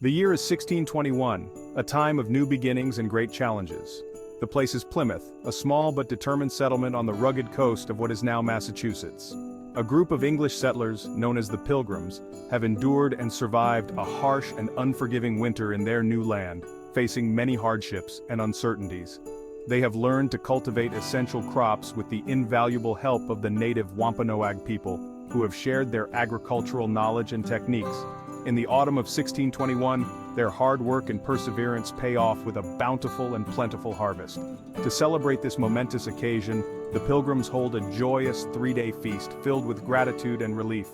The year is 1621, a time of new beginnings and great challenges. The place is Plymouth, a small but determined settlement on the rugged coast of what is now Massachusetts. A group of English settlers, known as the Pilgrims, have endured and survived a harsh and unforgiving winter in their new land, facing many hardships and uncertainties. They have learned to cultivate essential crops with the invaluable help of the native Wampanoag people, who have shared their agricultural knowledge and techniques. In the autumn of 1621, their hard work and perseverance pay off with a bountiful and plentiful harvest. To celebrate this momentous occasion, the Pilgrims hold a joyous three-day feast filled with gratitude and relief.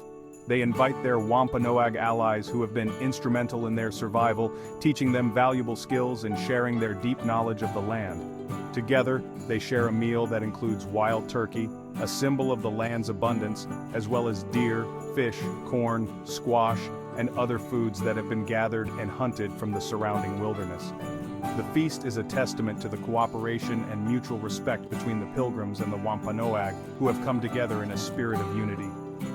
They invite their Wampanoag allies who have been instrumental in their survival, teaching them valuable skills and sharing their deep knowledge of the land. Together, they share a meal that includes wild turkey, a symbol of the land's abundance, as well as deer, fish, corn, squash, and other foods that have been gathered and hunted from the surrounding wilderness. The feast is a testament to the cooperation and mutual respect between the Pilgrims and the Wampanoag, who have come together in a spirit of unity.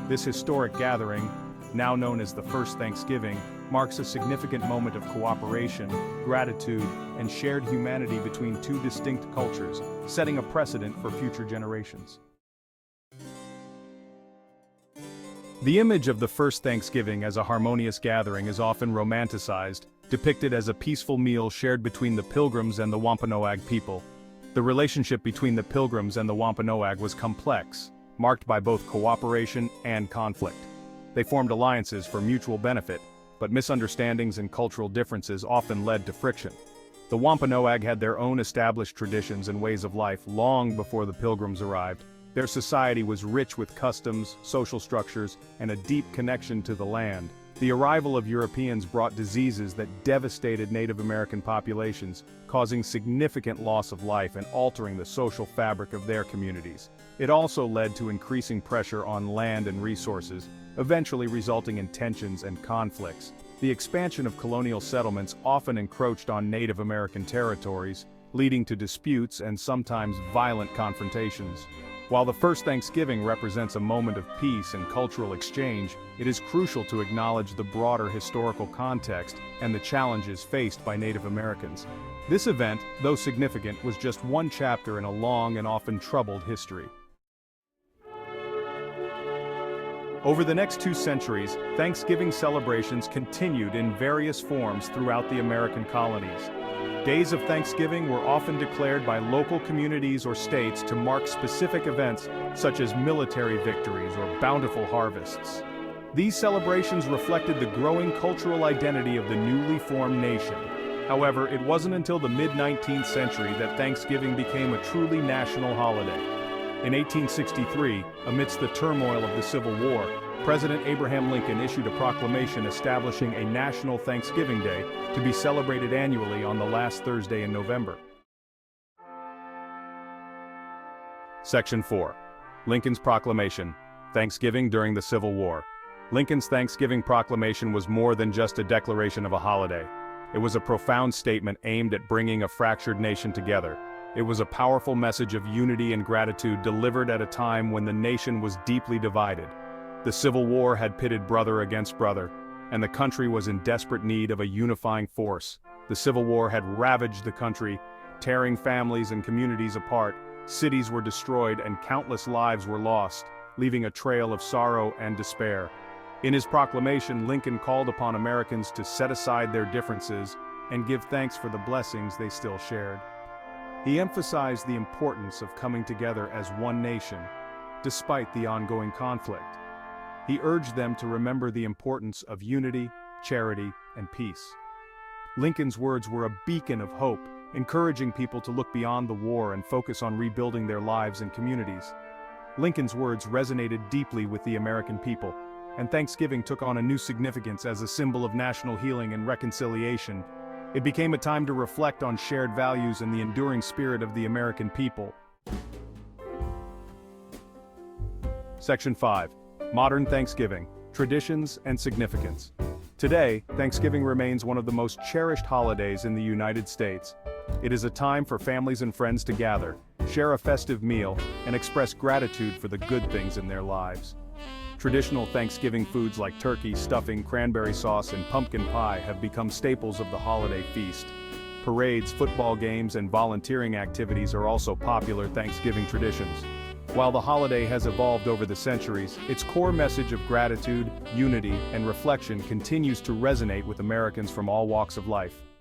This historic gathering, now known as the First Thanksgiving, marks a significant moment of cooperation, gratitude, and shared humanity between two distinct cultures, setting a precedent for future generations. The image of the First Thanksgiving as a harmonious gathering is often romanticized, depicted as a peaceful meal shared between the Pilgrims and the Wampanoag people. The relationship between the Pilgrims and the Wampanoag was complex, marked by both cooperation and conflict. They formed alliances for mutual benefit, but misunderstandings and cultural differences often led to friction. The Wampanoag had their own established traditions and ways of life long before the Pilgrims arrived. Their society was rich with customs, social structures, and a deep connection to the land. The arrival of Europeans brought diseases that devastated Native American populations, causing significant loss of life and altering the social fabric of their communities. It also led to increasing pressure on land and resources, eventually resulting in tensions and conflicts. The expansion of colonial settlements often encroached on Native American territories, leading to disputes and sometimes violent confrontations. While the First Thanksgiving represents a moment of peace and cultural exchange, it is crucial to acknowledge the broader historical context and the challenges faced by Native Americans. This event, though significant, was just one chapter in a long and often troubled history. Over the next 2 centuries, Thanksgiving celebrations continued in various forms throughout the American colonies. Days of Thanksgiving were often declared by local communities or states to mark specific events, such as military victories or bountiful harvests. These celebrations reflected the growing cultural identity of the newly formed nation. However, it wasn't until the mid-19th century that Thanksgiving became a truly national holiday. In 1863, amidst the turmoil of the Civil War, President Abraham Lincoln issued a proclamation establishing a National Thanksgiving Day to be celebrated annually on the last Thursday in November. Section 4. Lincoln's Proclamation, Thanksgiving during the Civil War. Lincoln's Thanksgiving Proclamation was more than just a declaration of a holiday. It was a profound statement aimed at bringing a fractured nation together. It was a powerful message of unity and gratitude delivered at a time when the nation was deeply divided. The Civil War had pitted brother against brother, and the country was in desperate need of a unifying force. The Civil War had ravaged the country, tearing families and communities apart. Cities were destroyed and countless lives were lost, leaving a trail of sorrow and despair. In his proclamation, Lincoln called upon Americans to set aside their differences and give thanks for the blessings they still shared. He emphasized the importance of coming together as one nation, despite the ongoing conflict. He urged them to remember the importance of unity, charity, and peace. Lincoln's words were a beacon of hope, encouraging people to look beyond the war and focus on rebuilding their lives and communities. Lincoln's words resonated deeply with the American people, and Thanksgiving took on a new significance as a symbol of national healing and reconciliation. It became a time to reflect on shared values and the enduring spirit of the American people. Section 5. Modern Thanksgiving, Traditions and Significance. Today, Thanksgiving remains one of the most cherished holidays in the United States. It is a time for families and friends to gather, share a festive meal, and express gratitude for the good things in their lives. Traditional Thanksgiving foods like turkey, stuffing, cranberry sauce, and pumpkin pie have become staples of the holiday feast. Parades, football games, and volunteering activities are also popular Thanksgiving traditions. While the holiday has evolved over the centuries, its core message of gratitude, unity, and reflection continues to resonate with Americans from all walks of life.